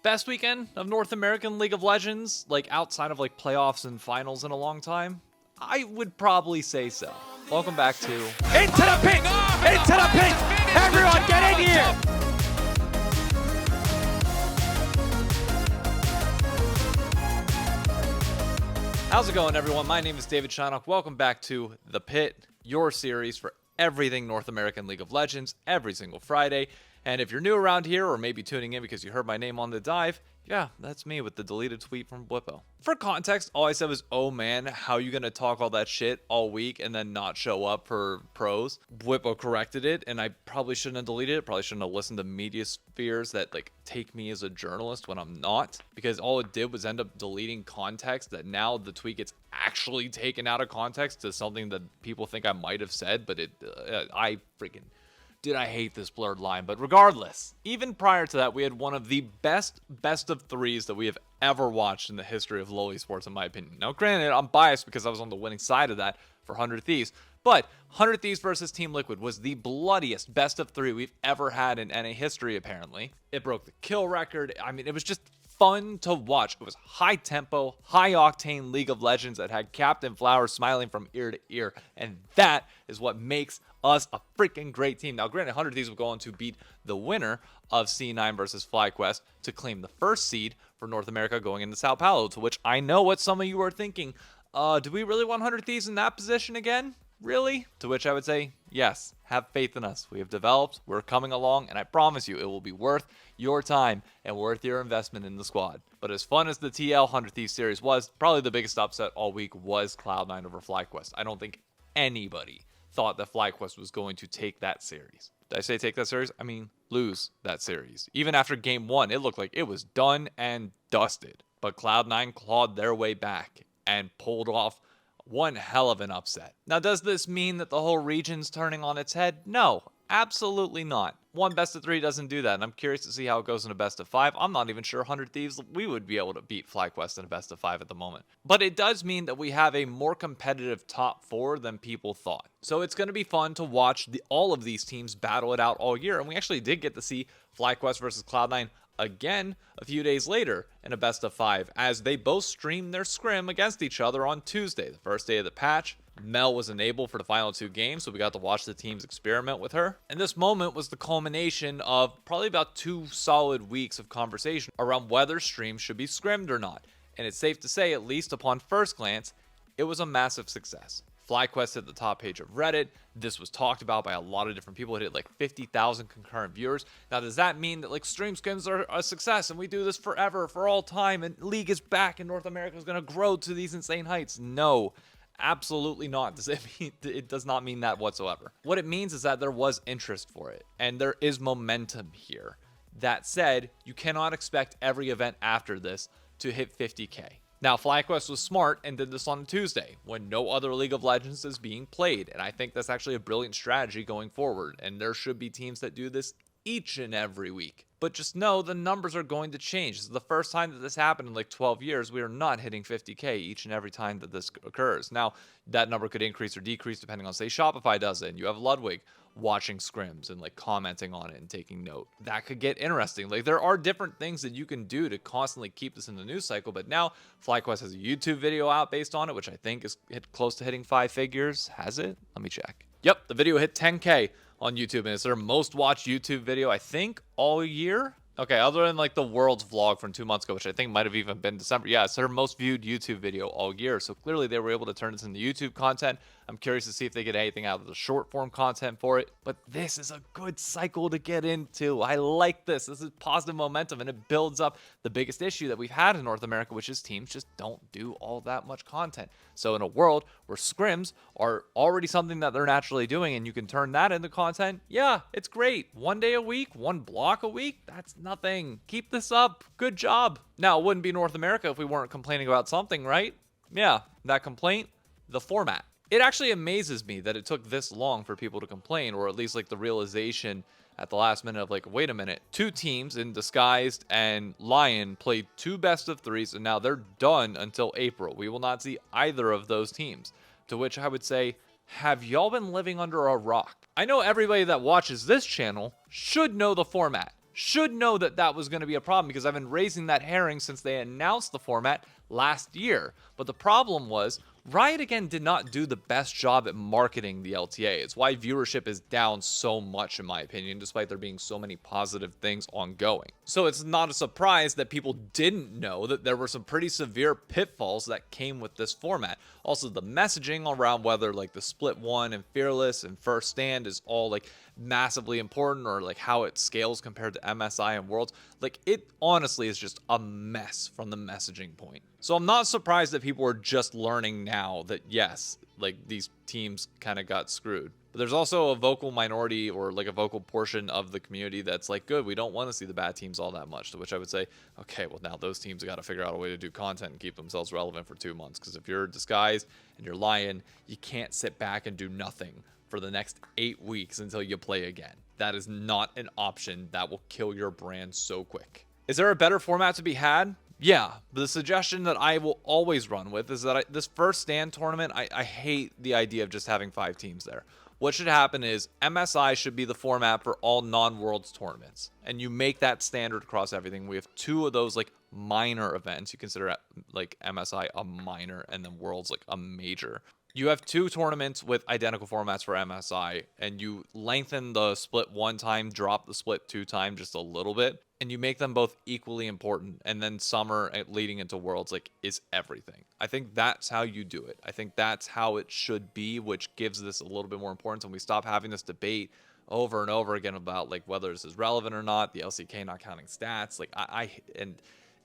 Best weekend of North American League of Legends, like outside of like playoffs and finals in a long time? I would probably say so. Welcome back to Into the pit! Into the pit! Everyone get in here! How's it going, everyone? My name is David Shynock. Welcome back to The Pit, your series for everything North American League of Legends every single Friday. And if you're new around here, or maybe tuning in because you heard my name on the dive, yeah, that's me with the deleted tweet from Blippo. For context, all I said was, oh man, how you gonna talk all that shit all week and then not show up for pros? Blippo corrected it, and I probably shouldn't have deleted it. Probably shouldn't have listened to media spheres that like take me as a journalist when I'm not, because all it did was end up deleting context that now the tweet gets actually taken out of context to something that people think I might have said, but I hate this blurred line. But regardless, even prior to that, we had one of the best of threes that we have ever watched in the history of LoL esports, in my opinion. Now, granted, I'm biased because I was on the winning side of that for 100 Thieves, but 100 Thieves versus Team Liquid was the bloodiest best of three we've ever had in NA history, apparently. It broke the kill record. I mean, it was just fun to watch. It was high tempo, high octane League of Legends that had Captain Flowers smiling from ear to ear, and that is what makes us a freaking great team. Now, granted, 100 Thieves will go on to beat the winner of C9 versus FlyQuest to claim the first seed for North America going into Sao Paulo, to which I know what some of you are thinking. Do we really want 100 Thieves in that position again? Really? To which I would say, yes, have faith in us. We have developed, we're coming along, and I promise you it will be worth your time and worth your investment in the squad. But as fun as the TL 100 Thieves series was, probably the biggest upset all week was Cloud9 over FlyQuest. I don't think anybody thought that FlyQuest was going to take that series. Did I say take that series? I mean, lose that series. Even after game one, it looked like it was done and dusted. But Cloud9 clawed their way back and pulled off one hell of an upset. Now, does this mean that the whole region's turning on its head? No, absolutely not. One best of three doesn't do that, and I'm curious to see how it goes in a best of five. I'm not even sure 100 Thieves we would be able to beat FlyQuest in a best of five at the moment. But it does mean that we have a more competitive top four than people thought. So it's going to be fun to watch all of these teams battle it out all year, and we actually did get to see FlyQuest versus Cloud9 again a few days later in a best of five, as they both streamed their scrim against each other on Tuesday, the first day of the patch. Mel was enabled for the final two games, so we got to watch the teams experiment with her. And this moment was the culmination of probably about 2 solid weeks of conversation around whether streams should be scrimmed or not. And it's safe to say, at least upon first glance, it was a massive success. FlyQuest hit the top page of Reddit. This was talked about by a lot of different people. It hit like 50,000 concurrent viewers. Now, does that mean that like stream scrims are a success and we do this forever, for all time, and League is back and North America is going to grow to these insane heights? No, absolutely not. It does not mean that whatsoever. What it means is that there was interest for it and there is momentum here. That said, you cannot expect every event after this to hit 50K. Now, FlyQuest was smart and did this on a Tuesday when no other League of Legends is being played, and I think that's actually a brilliant strategy going forward, and there should be teams that do this each and every week. But just know the numbers are going to change. This is the first time that this happened in like 12 years. We are not hitting 50K each and every time that this occurs. Now, that number could increase or decrease depending on, say, Shopify does it, and you have Ludwig watching scrims and like commenting on it and taking note. That could get interesting. Like, there are different things that you can do to constantly keep this in the news cycle, but now FlyQuest has a YouTube video out based on it, which I think is close to hitting 5 figures. Has it? Let me check. Yep, the video hit 10K on YouTube, and it's their most watched YouTube video, I think, all year. Okay, other than like the world's vlog from 2 months ago, which I think might have even been December. Yeah, it's their most viewed YouTube video all year. So clearly they were able to turn this into YouTube content. I'm curious to see if they get anything out of the short form content for it. But this is a good cycle to get into. I like this. This is positive momentum, and it builds up the biggest issue that we've had in North America, which is teams just don't do all that much content. So in a world where scrims are already something that they're naturally doing, and you can turn that into content, yeah, it's great. 1 day a week, 1 block a week, that's nothing. Keep this up. Good job. Now, it wouldn't be North America if we weren't complaining about something, right? Yeah, that complaint, the format. It actually amazes me that it took this long for people to complain, or at least like the realization at the last minute of like, wait a minute, 2 teams in Disguised and Lion played 2 best of 3s, and now they're done until April. We will not see either of those teams. To which I would say, have y'all been living under a rock? I know everybody that watches this channel should know the format. should know that that was going to be a problem because I've been raising that herring since they announced the format last year. But the problem was Riot again did not do the best job at marketing the LTA. It's why viewership is down so much, in my opinion, despite there being so many positive things ongoing. So it's not a surprise that people didn't know that there were some pretty severe pitfalls that came with this format. Also, the messaging around whether like the split one and fearless and first stand is all like massively important, or like how it scales compared to MSI and Worlds, like it honestly is just a mess from the messaging point. So I'm not surprised that people are just learning now that yes, like these teams kind of got screwed. But there's also a vocal minority, or like a vocal portion of the community that's like, good, we don't want to see the bad teams all that much. To which I would say, okay, well now those teams got to figure out a way to do content and keep themselves relevant for 2 months. Because if you're Disguised and you're Lion, you can't sit back and do nothing for the next 8 weeks until you play again. That is not an option. That will kill your brand so quick. Is there a better format to be had? Yeah, but the suggestion that I will always run with is that this first stand tournament, I hate the idea of just having 5 teams there. What should happen is MSI should be the format for all non-Worlds tournaments, and you make that standard across everything. We have 2 of those like minor events. You consider like MSI a minor and then Worlds like a major. You have 2 tournaments with identical formats for MSI, and you lengthen the split 1 time, drop the split 2 time just a little bit, and you make them both equally important. And then summer leading into Worlds like is everything. I think that's how you do it. I think that's how it should be, which gives this a little bit more importance, and we stop having this debate over and over again about like whether this is relevant or not, the LCK not counting stats, like and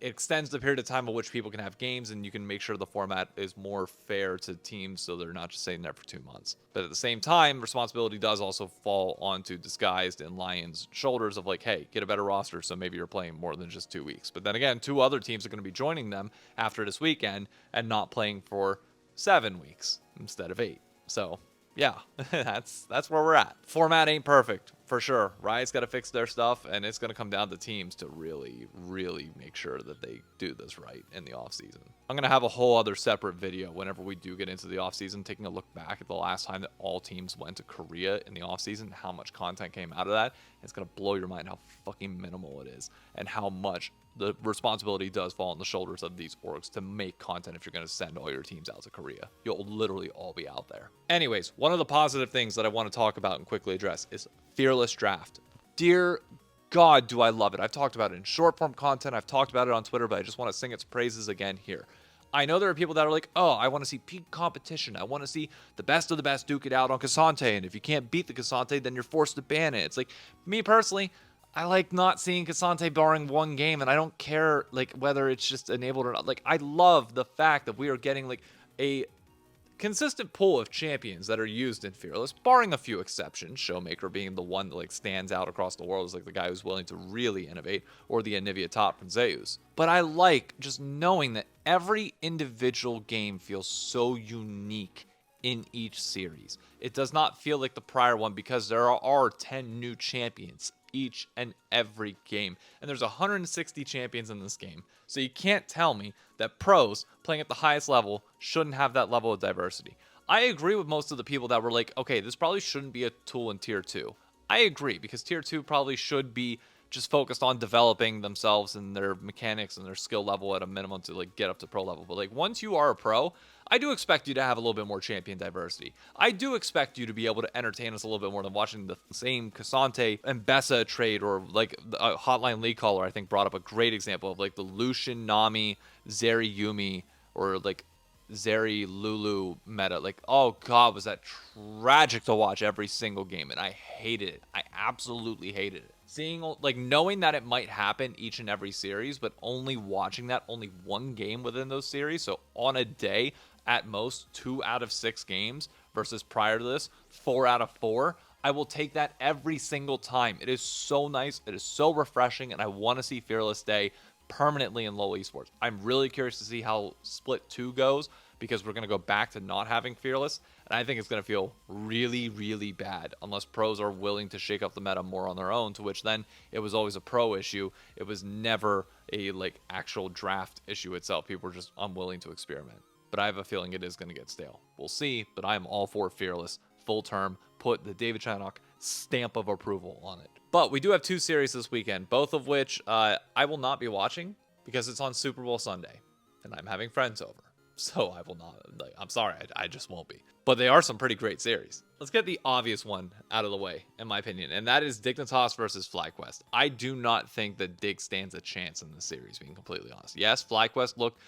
it extends the period of time in which people can have games, and you can make sure the format is more fair to teams so they're not just sitting there for 2 months. But at the same time, responsibility does also fall onto Disguised and Lion's shoulders of like, hey, get a better roster so maybe you're playing more than just 2 weeks. But then again, 2 other teams are going to be joining them after this weekend and not playing for 7 weeks instead of 8. So yeah, that's where we're at. Format ain't perfect, for sure. Riot's got to fix their stuff, and it's going to come down to teams to really, really make sure that they do this right in the offseason. I'm going to have a whole other separate video whenever we do get into the offseason, taking a look back at the last time that all teams went to Korea in the offseason, how much content came out of that. It's going to blow your mind how fucking minimal it is, and how much the responsibility does fall on the shoulders of these orgs to make content if you're going to send all your teams out to Korea. You'll literally all be out there. Anyways, one of the positive things that I want to talk about and quickly address is Fearless Draft. Dear God, do I love it. I've talked about it in short form content. I've talked about it on Twitter, but I just want to sing its praises again here. I know there are people that are like, oh, I want to see peak competition. I want to see the best of the best duke it out on Cassante. And if you can't beat the Cassante, then you're forced to ban it. It's like, me personally, I like not seeing Cassante barring 1 game, and I don't care like whether it's just enabled or not. Like, I love the fact that we are getting like a consistent pool of champions that are used in Fearless, barring a few exceptions. Showmaker being the one that like stands out across the world as like the guy who's willing to really innovate, or the Anivia top from Zeus. But I like just knowing that every individual game feels so unique in each series. It does not feel like the prior one because there are 10 new champions each and every game, and there's 160 champions in this game, so you can't tell me that pros playing at the highest level shouldn't have that level of diversity. I agree with most of the people that were like, okay, this probably shouldn't be a tool in tier 2. I agree, because tier 2 probably should be just focused on developing themselves and their mechanics and their skill level at a minimum to like get up to pro level. But like once you are a pro, I do expect you to have a little bit more champion diversity. I do expect you to be able to entertain us a little bit more than watching the same Cassante and Bessa trade, or like a Hotline League caller I think brought up a great example of like the Lucian, Nami, Zeri Yumi, or like Zeri Lulu meta. Like, oh god, was that tragic to watch every single game, and I hated it. I absolutely hated it. Seeing, like, knowing that it might happen each and every series, but only watching that only 1 game within those series. So on a day, at most 2 out of 6 games, versus prior to this 4 out of 4. I will take that every single time. It is so nice. It is so refreshing, and I want to see Fearless stay permanently in LoL esports. I'm really curious to see how Split 2 goes, because we're going to go back to not having Fearless, and I think it's going to feel really, really bad unless pros are willing to shake up the meta more on their own, to which then it was always a pro issue. It was never a like actual draft issue itself. People were just unwilling to experiment. But I have a feeling it is going to get stale. We'll see, but I am all for Fearless full term. Put the David Chinock stamp of approval on it. But we do have 2 series this weekend, both of which I will not be watching because it's on Super Bowl Sunday and I'm having friends over. So I will not, I'm sorry, I just won't be. But they are some pretty great series. Let's get the obvious one out of the way, in my opinion, and that is Dignitas versus FlyQuest. I do not think that Dig stands a chance in this series, being completely honest. Yes, FlyQuest looked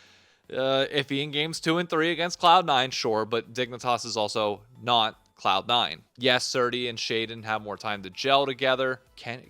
iffy in games 2 and 3 against Cloud9, sure, but Dignitas is also not Cloud9. Yes, Surdy and Shaden have more time to gel together. I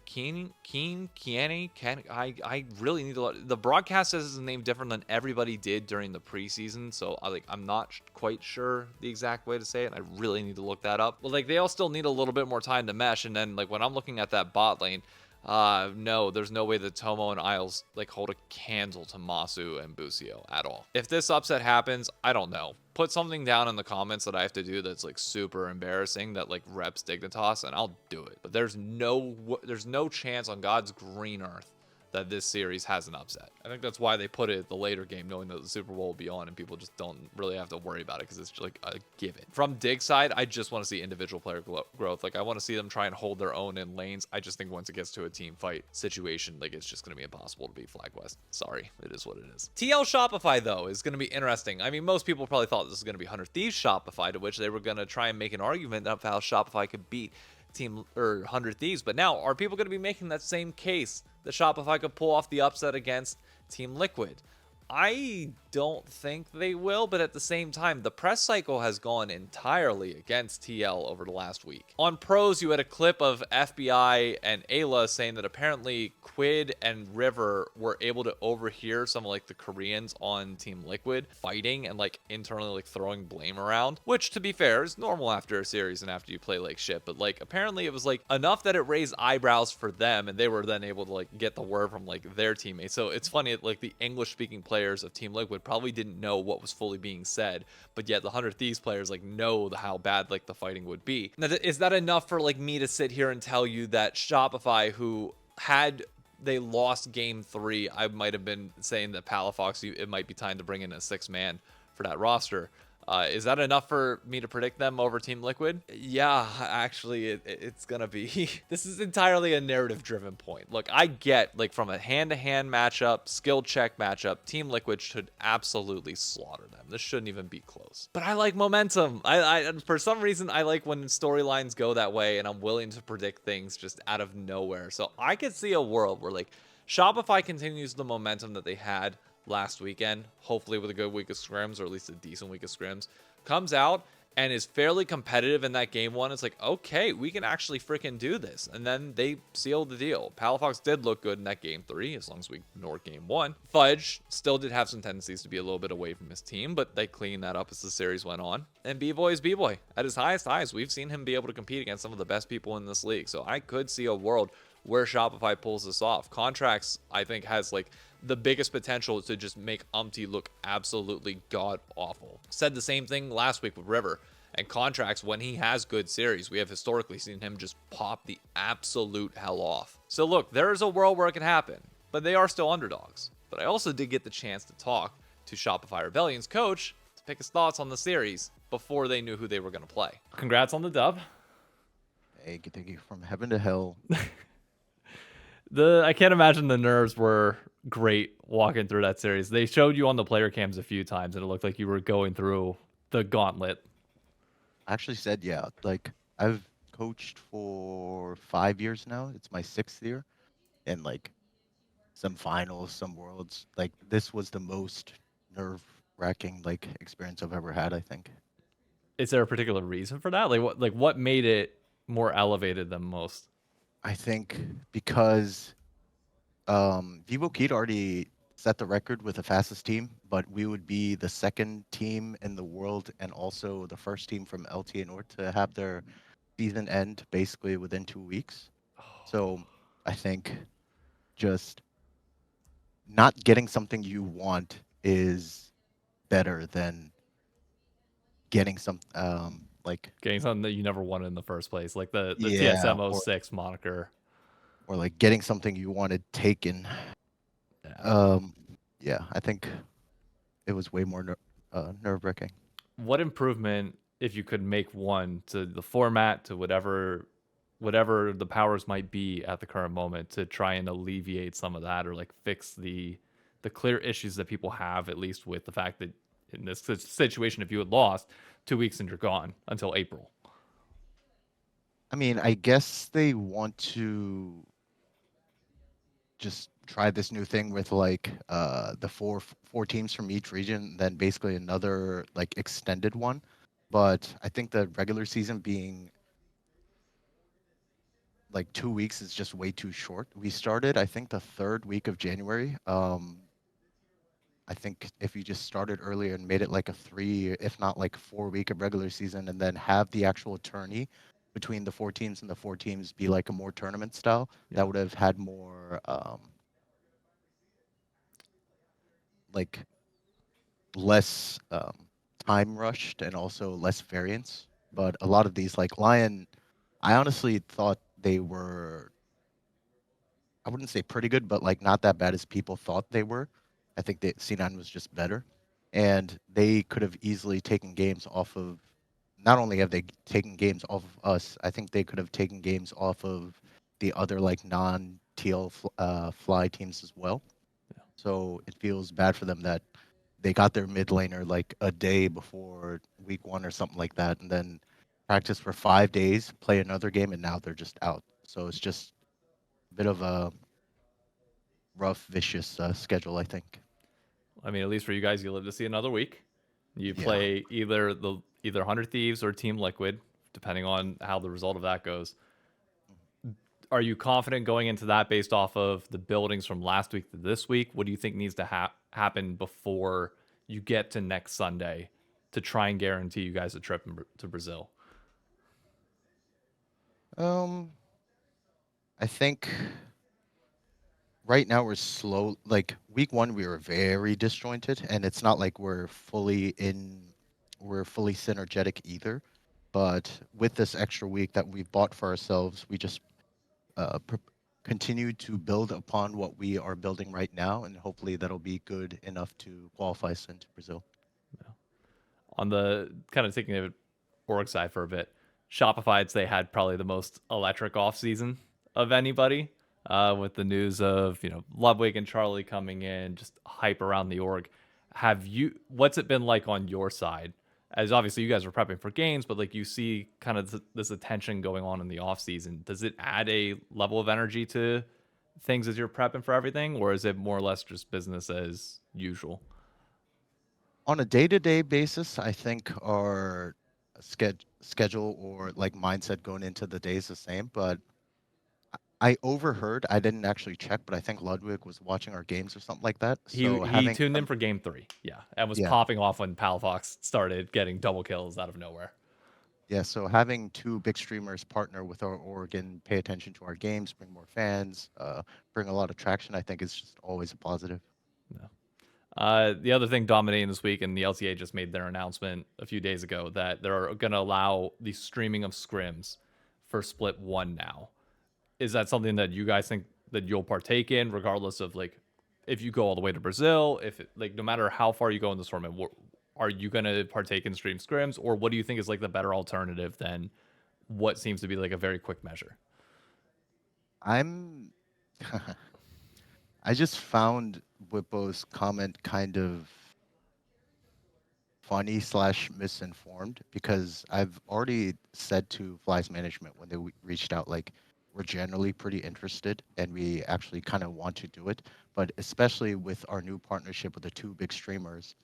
really need to. The broadcast says his name different than everybody did during the preseason, so I'm not quite sure the exact way to say it. I really need to look that up. But they all still need a little bit more time to mesh. And then when I'm looking at that bot lane, no, there's no way that Tomo and Isles hold a candle to Masu and Busio at all. If this upset happens, I don't know. Put something down in the comments that I have to do that's super embarrassing that reps Dignitas, and I'll do it. But there's no chance on God's green earth that this series has an upset. I think that's why they put it the later game, knowing that the Super Bowl will be on and people just don't really have to worry about it because it's a given. From Dig side, I just want to see individual player growth. I want to see them try and hold their own in lanes. I just think once it gets to a team fight situation, it's just going to be impossible to beat FlyQuest. Sorry, it is what it is. TL Shopify, though, is going to be interesting. I mean, most people probably thought this was going to be 100 Thieves Shopify, to which they were going to try and make an argument of how Shopify could beat Team or 100 Thieves. But now, are people going to be making that same case that Shopify could pull off the upset against Team Liquid? I don't think they will, but at the same time, the press cycle has gone entirely against TL over the last week. On Pros, you had a clip of FBI and Ayla saying that apparently Quid and River were able to overhear some of the Koreans on Team Liquid fighting and internally throwing blame around, which to be fair is normal after a series and after you play shit, but apparently it was enough that it raised eyebrows for them, and they were then able to get the word from their teammates. So it's funny that the English speaking players of Team Liquid probably didn't know what was fully being said, but yet the 100 Thieves players know how bad the fighting would be. Now, is that enough for me to sit here and tell you that Shopify, who had they lost game 3, I might have been saying that Palafox, it might be time to bring in a 6-man for that roster. Is that enough for me to predict them over Team Liquid? Yeah, actually, it's going to be. This is entirely a narrative-driven point. Look, I get, from a hand-to-hand matchup, skill check matchup, Team Liquid should absolutely slaughter them. This shouldn't even be close. But I like momentum. I for some reason, I like when storylines go that way, and I'm willing to predict things just out of nowhere. So I could see a world where, Shopify continues the momentum that they had last weekend, hopefully with a good week of scrims, or at least a decent week of scrims, comes out and is fairly competitive in that game 1. It's okay, we can actually freaking do this. And then they sealed the deal. Palafox did look good in that game 3, as long as we ignored game 1. Fudge still did have some tendencies to be a little bit away from his team, but they cleaned that up as the series went on. And B-Boy is B-Boy. At his highest highs, we've seen him be able to compete against some of the best people in this league. So I could see a world where Shopify pulls this off. Contracts, I think, has the biggest potential to just make Umpty look absolutely god-awful. Said the same thing last week with River. And Contracts, when he has good series, we have historically seen him just pop the absolute hell off. So look, there is a world where it can happen, but they are still underdogs. But I also did get the chance to talk to Shopify Rebellion's coach to pick his thoughts on the series before they knew who they were going to play. Congrats on the dub. Hey, thank you. From heaven to hell. I can't imagine the nerves were great walking through that series. They showed you on the player cams a few times, and it looked like you were going through the gauntlet. I actually said, yeah, I've coached for 5 years now. It's my 6th year. And some finals, some worlds. This was the most nerve-wracking experience I've ever had, I think. Is there a particular reason for that? What made it more elevated than most? I think because Vivo Kid already set the record with the fastest team, but we would be the 2nd team in the world and also the 1st team from LTA North to have their season end basically within 2 weeks. So I think just not getting something you want is better than getting getting something that you never wanted in the first place, like the yeah, TSM 06 moniker, or getting something you wanted taken. Yeah, I think it was way more nerve-wracking. What improvement, if you could make one, to the format, to whatever whatever the powers might be at the current moment to try and alleviate some of that or like fix the clear issues that people have, at least with the fact that in this situation, if you had lost 2 weeks and you're gone until April. I mean, I guess they want to just try this new thing with like the four teams from each region, then basically another like extended one. But I think the regular season being like 2 weeks is just way too short. We started, I think, the third week of January. I think if you just started earlier and made it like a 3, if not like 4 week of regular season, and then have the actual tourney between the four teams and the four teams be like a more tournament style, that would have had more like less time rushed and also less variance. But a lot of these, like Lion, I honestly thought they were, I wouldn't say pretty good, but like not that bad as people thought they were. I think that C9 was just better. And they could have easily taken games off of, not only have they taken games off of us, I think they could have taken games off of the other like non-TL fly teams as well. So it feels bad for them that they got their mid laner like a day before week 1 or something like that, and then practice for 5 days, play another game, and now they're just out. So it's just a bit of a rough, vicious schedule, I think. I mean, at least for you guys, you live to see another week. You Yeah. play either 100 Thieves or Team Liquid, depending on how the result of that goes. Are you confident going into that based off of the buildings from last week to this week? What do you think needs to happen before you get to next Sunday to try and guarantee you guys a trip to Brazil? Um, I think right now we're slow. Like week 1, we were very disjointed, and it's not like we're fully synergetic either. But with this extra week that we've bought for ourselves, we just uh, pr- continue to build upon what we are building right now, and hopefully that'll be good enough to qualify us into Brazil. On the kind of taking the org side for a bit, Shopify, they had probably the most electric off season of anybody. With the news of Ludwig and Charlie coming in, just hype around the org. What's it been like on your side? As obviously you guys are prepping for games, but like you see kind of this attention going on in the off season. Does it add a level of energy to things as you're prepping for everything, or is it more or less just business as usual? On a day-to-day basis, I think our schedule or like mindset going into the day is the same, but I overheard, I didn't actually check, but I think Ludwig was watching our games or something like that. He So he having tuned in for game 3, yeah, and was yeah, popping off when Palafox started getting double kills out of nowhere. yeah, so having two big streamers partner with our org and pay attention to our games, bring more fans, bring a lot of traction, I think is just always a positive. No. The other thing dominating this week, and the LTA just made their announcement a few days ago that they're going to allow the streaming of scrims for Split 1 now. Is that something that you guys think that you'll partake in, regardless of like if you go all the way to Brazil, if it, like no matter how far you go in this tournament, are you going to partake in stream scrims, or what do you think is like the better alternative than what seems to be like a very quick measure? I'm I just found Whippo's comment kind of funny slash misinformed because I've already said to Fly's management when they reached out, like, we're generally pretty interested and we actually kind of want to do it. But especially with our new partnership with the two big streamers,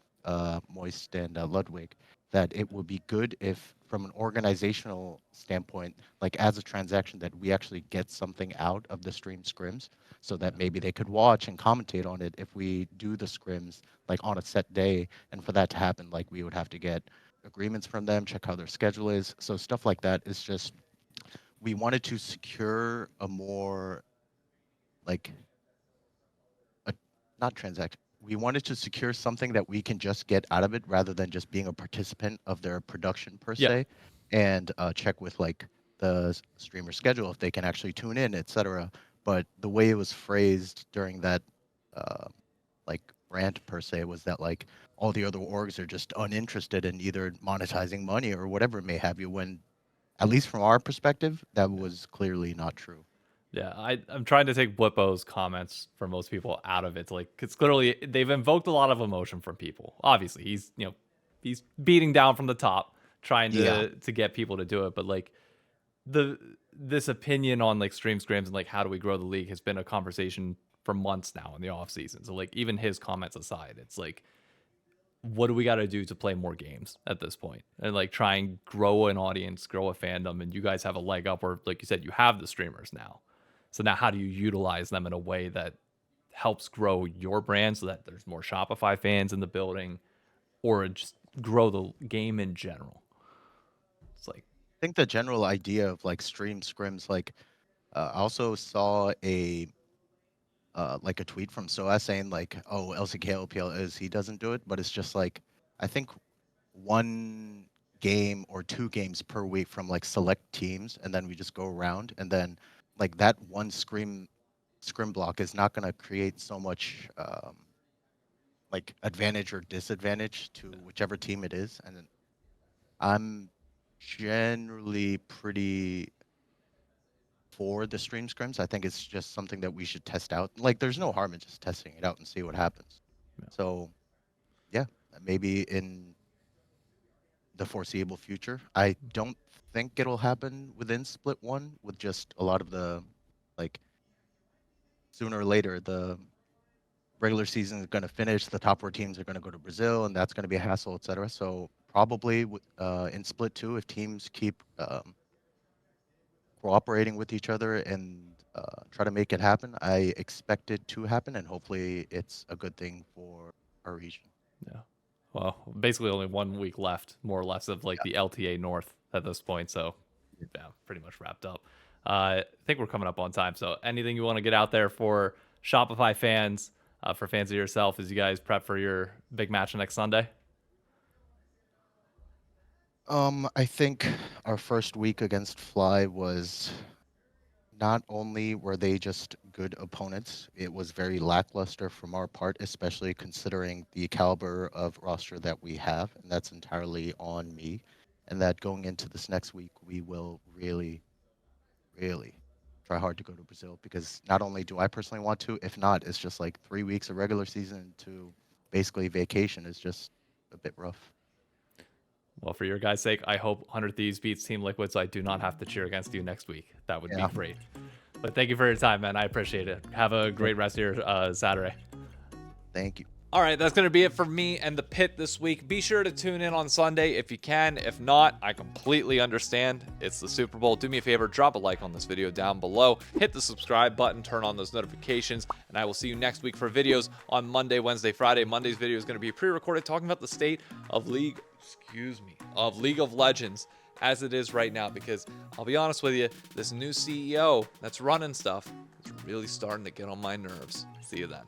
Moist and Ludwig, that it would be good if, from an organizational standpoint, like as a transaction, that we actually get something out of the stream scrims so that maybe they could watch and commentate on it if we do the scrims like on a set day. And for that to happen, like we would have to get agreements from them, check how their schedule is. So stuff like that is just, we wanted to secure a more like a, not transaction. We wanted to secure something that we can just get out of it rather than just being a participant of their production per Yeah, se, and check with like the streamer schedule if they can actually tune in, etc. But the way it was phrased during that uh, like rant per se was that like all the other orgs are just uninterested in either monetizing money or whatever it may have you, when at least from our perspective, that was clearly not true. Yeah, I'm trying to take Blippo's comments for most people out of it. Like, it's clearly they've invoked a lot of emotion from people. Obviously, he's beating down from the top, trying Yeah. to get people to do it. But like this opinion on like stream scrims and like how do we grow the league has been a conversation for months now in the off season. So like even his comments aside, it's like what do we got to do to play more games at this point and like try and grow an audience, grow a fandom, and you guys have a leg up where, like you said, you have the streamers now. So now how do you utilize them in a way that helps grow your brand so that there's more Shopify fans in the building or just grow the game in general? It's like, I think the general idea of like stream scrims, like I also saw a like a tweet from Soa saying like, oh, LCK LPL is he doesn't do it, but it's just like I think one game or two games per week from like select teams, and then we just go around, and then like that one scrim block is not going to create so much like advantage or disadvantage to whichever team it is. And I'm generally pretty for the stream scrims. I think it's just something that we should test out. Like, there's no harm in just testing it out and see what happens. Yeah. So, yeah, maybe in the foreseeable future. I don't think it'll happen within Split 1 with just a lot of the, like, sooner or later, the regular season is going to finish, the top 4 teams are going to go to Brazil, and that's going to be a hassle, etc. So probably in Split 2, if teams keep cooperating with each other and try to make it happen, I expect it to happen, and hopefully it's a good thing for our region. yeah. Well, basically only 1 week left, more or less, of like the LTA North at this point. So, yeah, pretty much wrapped up. I think we're coming up on time. So, anything you want to get out there for Shopify fans, for fans of yourself, as you guys prep for your big match next Sunday? I think our first week against Fly was not only were they just good opponents, it was very lackluster from our part, especially considering the caliber of roster that we have, and that's entirely on me. And that going into this next week, we will really, really try hard to go to Brazil, because not only do I personally want to, if not, it's just like 3 weeks of regular season to basically vacation is just a bit rough. Well, for your guys' sake, I hope 100 Thieves beats Team Liquid so I do not have to cheer against you next week. That would be great. But thank you for your time, man. I appreciate it. Have a great rest of your Saturday. Thank you. All right, that's going to be it for me and the Pit this week. Be sure to tune in on Sunday if you can. If not, I completely understand. It's the Super Bowl. Do me a favor, drop a like on this video down below. Hit the subscribe button, turn on those notifications, and I will see you next week for videos on Monday, Wednesday, Friday. Monday's video is going to be pre-recorded talking about the state of League of Legends as it is right now, because I'll be honest with you, this new CEO that's running stuff is really starting to get on my nerves. See you then.